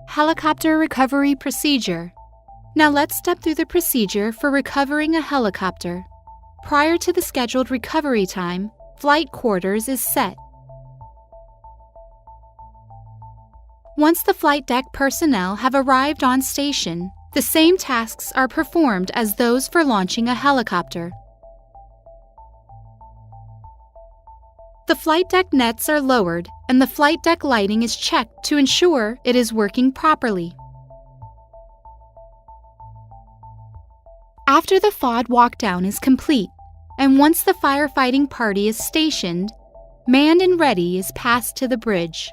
Helicopter recovery procedure. Now let's step through the procedure for recovering a helicopter. Prior to the scheduled recovery time, flight quarters is set. Once the flight deck personnel have arrived on station, the same tasks are performed as those for launching a helicopter. The flight deck nets are lowered and the flight deck lighting is checked to ensure it is working properly. After the FOD walkdown is complete, and once the firefighting party is stationed, manned and ready is passed to the bridge.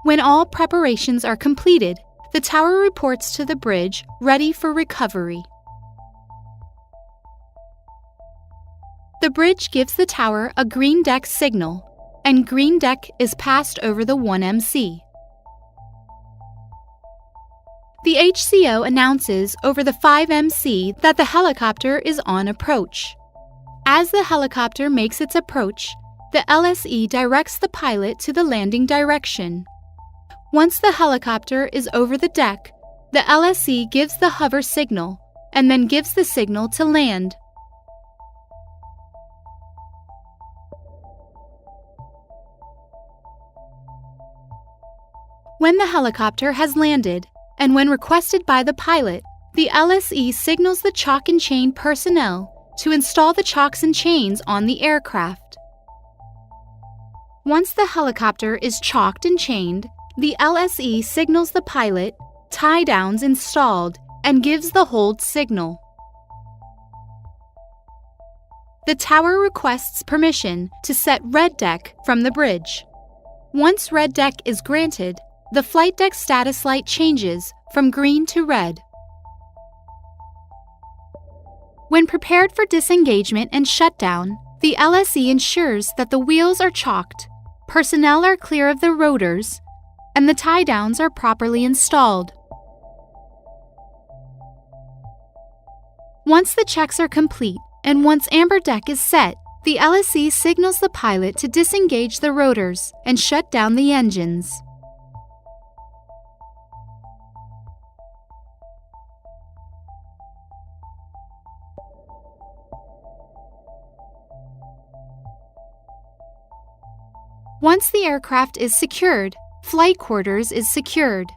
When all preparations are completed, the tower reports to the bridge, ready for recovery. The bridge gives the tower a green deck signal, and green deck is passed over the 1MC. The HCO announces over the 5MC that the helicopter is on approach. As the helicopter makes its approach, the LSE directs the pilot to the landing direction. Once the helicopter is over the deck, the LSE gives the hover signal and then gives the signal to land. When the helicopter has landed, and when requested by the pilot, the LSE signals the chalk and chain personnel to install the chocks and chains on the aircraft. Once the helicopter is chalked and chained, the LSE signals the pilot, tie-downs installed, and gives the hold signal. The tower requests permission to set red deck from the bridge. Once red deck is granted, the flight deck status light changes from green to red. When prepared for disengagement and shutdown, the LSE ensures that the wheels are chalked, personnel are clear of the rotors, and the tie-downs are properly installed. Once the checks are complete and once amber deck is set, the LSE signals the pilot to disengage the rotors and shut down the engines. Once the aircraft is secured, flight quarters is secured.